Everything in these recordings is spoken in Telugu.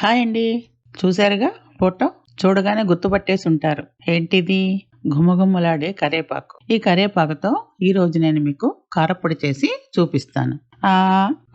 హాయ్ అండి. చూసారుగా ఫోటో? చూడగానే గుర్తుపట్టేసి ఉంటారు. ఏంటిది? ఘుమఘుమలాడే కరేపాకు. ఈ కరేపాకుతో ఈరోజు నేను మీకు కారప్పొడి చేసి చూపిస్తాను.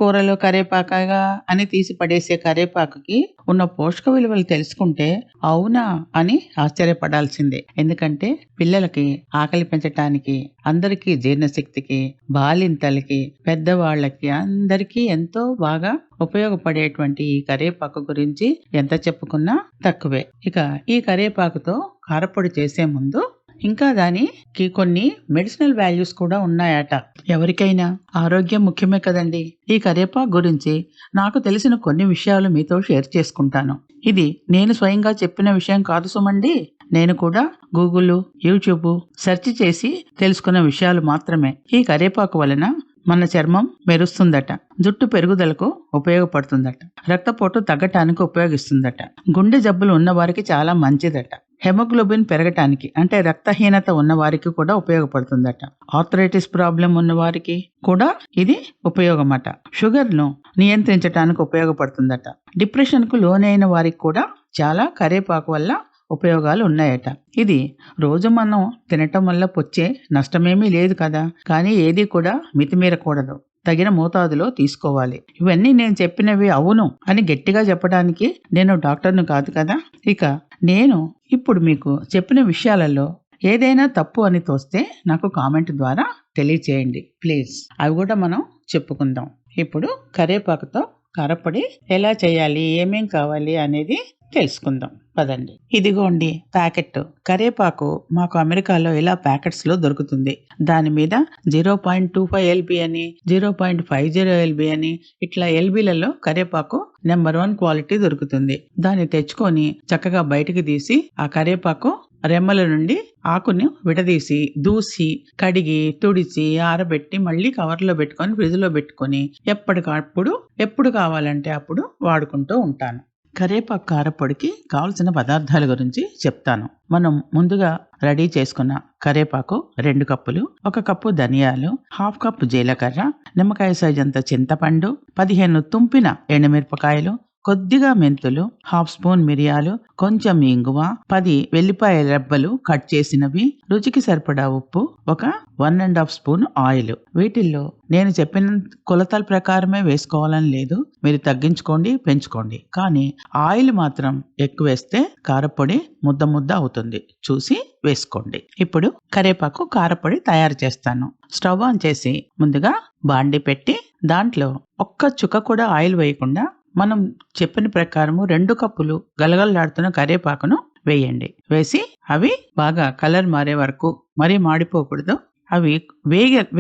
కూరలో కరేపాకగా అని తీసి పడేసే కరేపాకుకి ఉన్న పోషక విలువలు తెలుసుకుంటే అవునా అని ఆశ్చర్యపడాల్సిందే. ఎందుకంటే పిల్లలకి ఆకలి పెంచటానికి, అందరికీ జీర్ణశక్తికి, బాలింతలకి, పెద్దవాళ్ళకి అందరికీ ఎంతో బాగా ఉపయోగపడేటువంటి ఈ కరేపాకు గురించి ఎంత చెప్పుకున్నా తక్కువే. ఇక ఈ కరేపాకుతో కారప్పొడి చేసే ముందు ఇంకా దానికి కొన్ని మెడిసినల్ వాల్యూస్ కూడా ఉన్నాయట. ఎవరికైనా ఆరోగ్యం ముఖ్యమే కదండి. ఈ కరేపాకు గురించి నాకు తెలిసిన కొన్ని విషయాలు మీతో షేర్ చేసుకుంటాను. ఇది నేను స్వయంగా చెప్పిన విషయం కాదు సుమండి. నేను కూడా గూగుల్, యూట్యూబ్ సెర్చ్ చేసి తెలుసుకున్న విషయాలు మాత్రమే. ఈ కరేపాకు వలన మన చర్మం మెరుస్తుందట, జుట్టు పెరుగుదలకు ఉపయోగపడుతుందట, రక్తపోటు తగ్గటానికి ఉపయోగిస్తుందట, గుండె జబ్బులు ఉన్న వారికి చాలా మంచిదట, హెమోగ్లోబిన్ పెరగటానికి అంటే రక్తహీనత ఉన్న వారికి కూడా ఉపయోగపడుతుందట, ఆర్థరైటిస్ ప్రాబ్లం ఉన్న వారికి కూడా ఇది ఉపయోగమట, షుగర్ ను నియంత్రించడానికి ఉపయోగపడుతుందట, డిప్రెషన్ కు లోనైన వారికి కూడా చాలా కరేపాకు వల్ల ఉపయోగాలు ఉన్నాయట. ఇది రోజు మనం తినటం వల్ల వచ్చే నష్టమేమీ లేదు కదా. కానీ ఏది కూడా మితిమీరకూడదు, తగిన మోతాదులో తీసుకోవాలి. ఇవన్నీ నేను చెప్పినవి అవును అని గట్టిగా చెప్పడానికి నేను డాక్టర్ను కాదు కదా. ఇక నేను ఇప్పుడు మీకు చెప్పిన విషయాలలో ఏదైనా తప్పు అని తోస్తే నాకు కామెంట్ ద్వారా తెలియచేయండి ప్లీజ్. అవి కూడా మనం చెప్పుకుందాం. ఇప్పుడు కరేపాకుతో కారప్పొడి ఎలా చేయాలి, ఏమేం కావాలి అనేది తెలుసుకుందాం పదండి. ఇదిగోండి ప్యాకెట్ కరేపాకు. మాకు అమెరికాలో ఇలా ప్యాకెట్స్ లో దొరుకుతుంది. దాని మీద 0.25 LB అని, 0.50 LB అని ఇట్లా ఎల్బీలలో కరేపాకు నెంబర్ 1 క్వాలిటీ దొరుకుతుంది. దాన్ని తెచ్చుకొని చక్కగా బయటికి తీసి ఆ కరేపాకు రెమ్మల నుండి ఆకుని విడదీసి దూసి కడిగి తుడిచి ఆరబెట్టి మళ్ళీ కవర్లో పెట్టుకొని ఫ్రిడ్జ్ లో పెట్టుకొని ఎప్పటికప్పుడు ఎప్పుడు కావాలంటే అప్పుడు వాడుకుంటూ ఉంటాను. కరేపాకు కారప్పొడికి కావలసిన పదార్థాల గురించి చెప్తాను. మనం ముందుగా రెడీ చేసుకున్న కరేపాకు 2 కప్పులు, 1 కప్పు ధనియాలు, 1/2 కప్పు జీలకర్ర, నిమ్మకాయ సైజ్ అంత చింతపండు, 15 తుంపిన ఎండుమిరపకాయలు, కొద్దిగా మెంతులు, 1/2 స్పూన్ మిరియాలు, కొంచెం ఇంగువ, 10 వెల్లిపాయ రెబ్బలు కట్ చేసినవి, రుచికి సరిపడా ఉప్పు, 1.5 స్పూన్ ఆయిల్. వీటిల్లో నేను చెప్పిన కొలతల ప్రకారమే వేసుకోవాలని లేదు, మీరు తగ్గించుకోండి పెంచుకోండి. కానీ ఆయిల్ మాత్రం ఎక్కువ వేస్తే కారప్పొడి ముద్ద ముద్ద అవుతుంది, చూసి వేసుకోండి. ఇప్పుడు కరేపాకు కారప్పొడి తయారు చేస్తాను. స్టవ్ ఆన్ చేసి ముందుగా బాండి పెట్టి దాంట్లో ఒక్క చుక్క కూడా ఆయిల్ వేయకుండా మనం చెప్పిన ప్రకారము 2 కప్పులు గలగలలాడుతున్న కరేపాకును వేయండి. వేసి అవి బాగా కలర్ మారే వరకు, మరీ మాడిపోకూడదు, అవి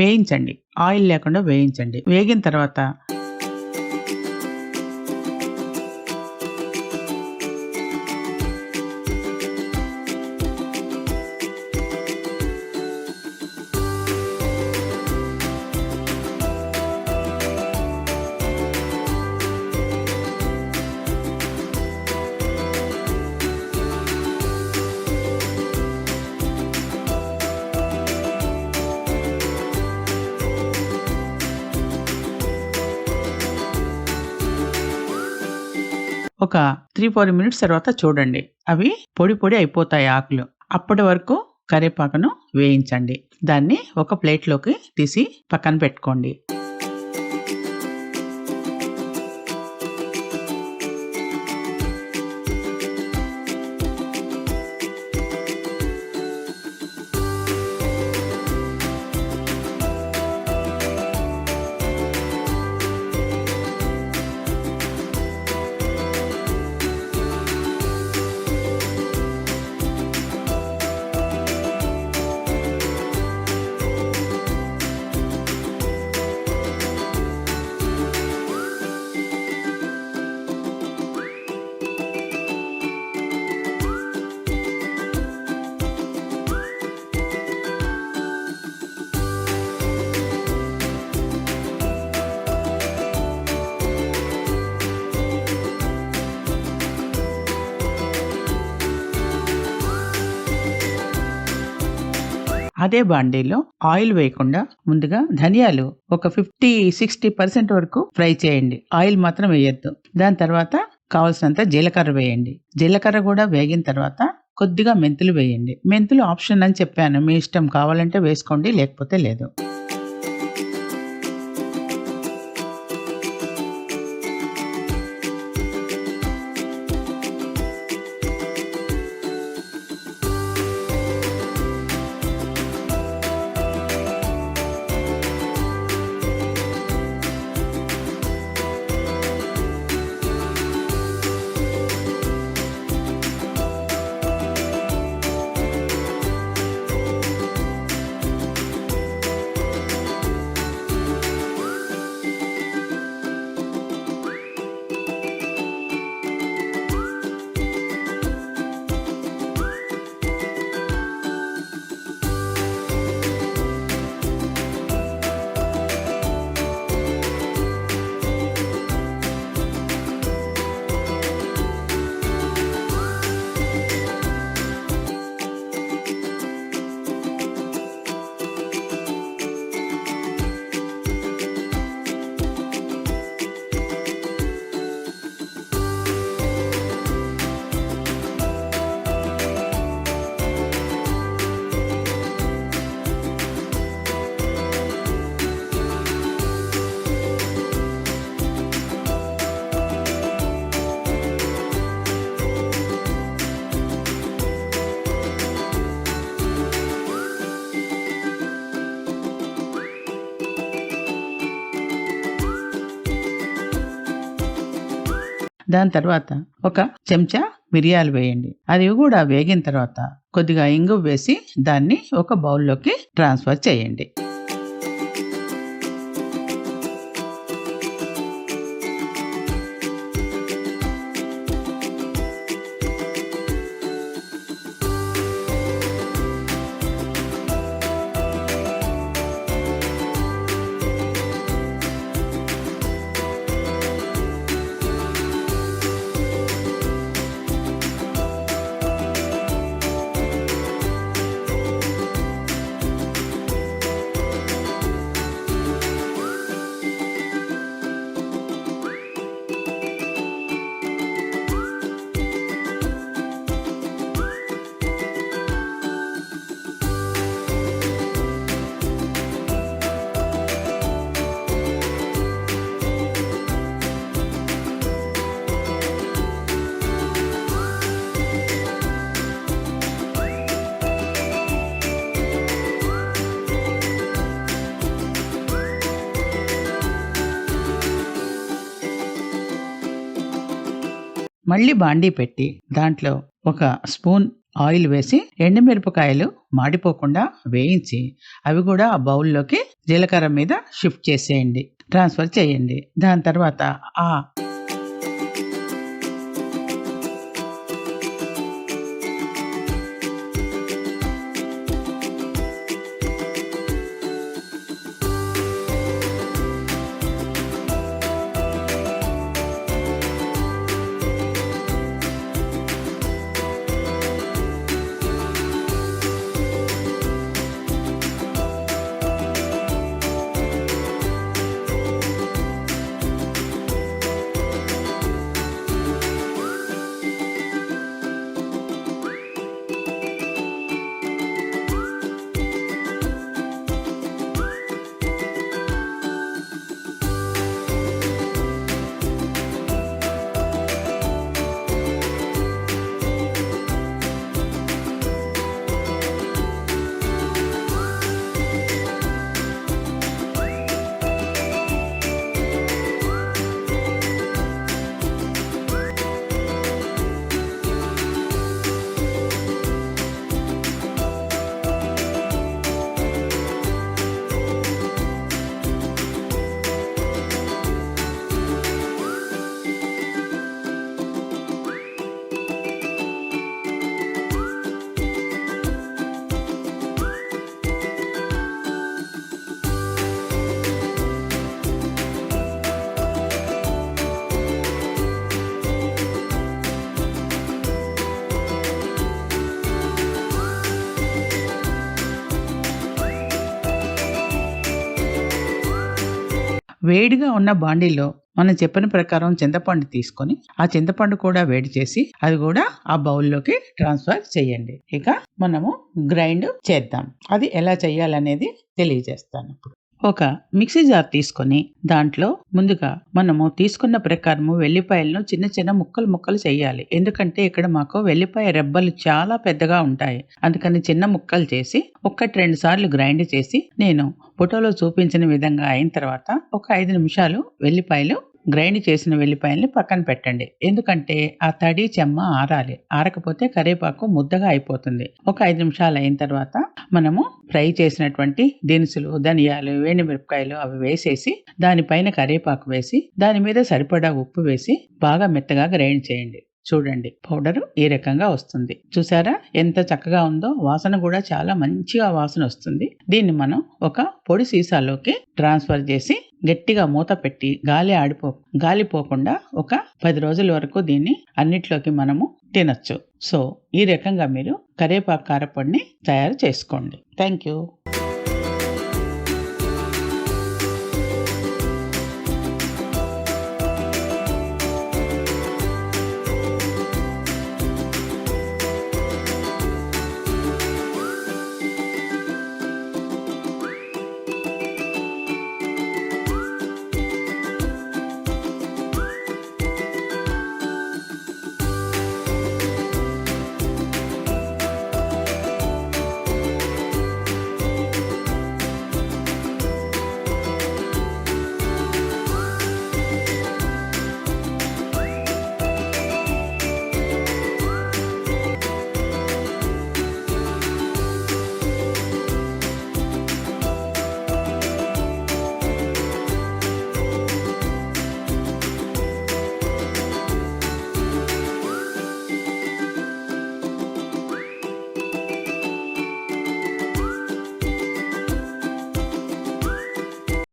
వేయించండి. ఆయిల్ లేకుండా వేయించండి. వేగిన తర్వాత ఒక 3-4 మినిట్స్ తర్వాత చూడండి, అవి పొడి పొడి అయిపోతాయి ఆకులు. అప్పటి వరకు కరేపాకును వేయించండి. దాన్ని ఒక ప్లేట్లోకి తీసి పక్కన పెట్టుకోండి. అదే బాండీలో ఆయిల్ వేయకుండా ముందుగా ధనియాలు ఒక 50-60% వరకు ఫ్రై చేయండి. ఆయిల్ మాత్రం వేయొద్దు. దాని తర్వాత కావలసినంత జీలకర్ర వేయండి. జీలకర్ర కూడా వేగిన తర్వాత కొద్దిగా మెంతులు వేయండి. మెంతులు ఆప్షన్ అని చెప్పాను. మీ ఇష్టం, కావాలంటే వేసుకోండి, లేకపోతే లేదు. దాని తర్వాత ఒక చెంచా మిరియాలు వేయండి. అది కూడా వేగిన తర్వాత కొద్దిగా ఇంగువ వేసి దాన్ని ఒక బౌల్లోకి ట్రాన్స్ఫర్ చేయండి. మళ్ళీ బాండీ పెట్టి దాంట్లో ఒక స్పూన్ ఆయిల్ వేసి ఎండుమిరపకాయలు మాడిపోకుండా వేయించి అవి కూడా ఆ బౌల్లోకి జీలకర్ర మీద షిఫ్ట్ చేసేయండి, ట్రాన్స్ఫర్ చేయండి. దాని తర్వాత ఆ వేడిగా ఉన్న బాండీలో మనం చెప్పిన ప్రకారం చింతపండు తీసుకొని ఆ చింతపండు కూడా వేడి చేసి అది కూడా ఆ బౌల్లోకి ట్రాన్స్ఫర్ చేయండి. ఇక మనము గ్రైండ్ చేద్దాం. అది ఎలా చేయాలనేది తెలియజేస్తాను ఇప్పుడు. ఒక మిక్సీ జార్ తీసుకొని దాంట్లో ముందుగా మనము తీసుకున్న ప్రకారము వెల్లిపాయలను చిన్న చిన్న ముక్కలు చేయాలి. ఎందుకంటే ఇక్కడ మాకు వెల్లిపాయ రెబ్బలు చాలా పెద్దగా ఉంటాయి. అందుకని చిన్న ముక్కలు చేసి 1-2 సార్లు గ్రైండ్ చేసి నేను ఫోటోలో చూపించిన విధంగా అయిన తర్వాత ఒక 5 నిమిషాలు వెల్లిపాయలు గ్రైండ్ చేసిన వెల్లిపాయల్ని పక్కన పెట్టండి. ఎందుకంటే ఆ తడి చెమ్మ ఆరాలి. ఆరకపోతే కరివేపాకు ముద్దగా అయిపోతుంది. ఒక 5 నిమిషాలు అయిన తర్వాత మనము ఫ్రై చేసినటువంటి దినుసులు, ధనియాలు, ఎండుమిరపకాయలు అవి వేసేసి దానిపైన కరివేపాకు వేసి దాని మీద సరిపడా ఉప్పు వేసి బాగా మెత్తగా గ్రైండ్ చేయండి. చూడండి, పౌడరు ఈ రకంగా వస్తుంది. చూసారా ఎంత చక్కగా ఉందో? వాసన కూడా చాలా మంచిగా వాసన వస్తుంది. దీన్ని మనం ఒక పొడి సీసాలోకి ట్రాన్స్ఫర్ చేసి గట్టిగా మూత పెట్టి గాలిపోకుండా ఒక 10 రోజుల వరకు దీన్ని అన్నిట్లోకి మనము తినొచ్చు. సో ఈ రకంగా మీరు కరివేపాకు కారపొడిని తయారు చేసుకోండి. Thank you.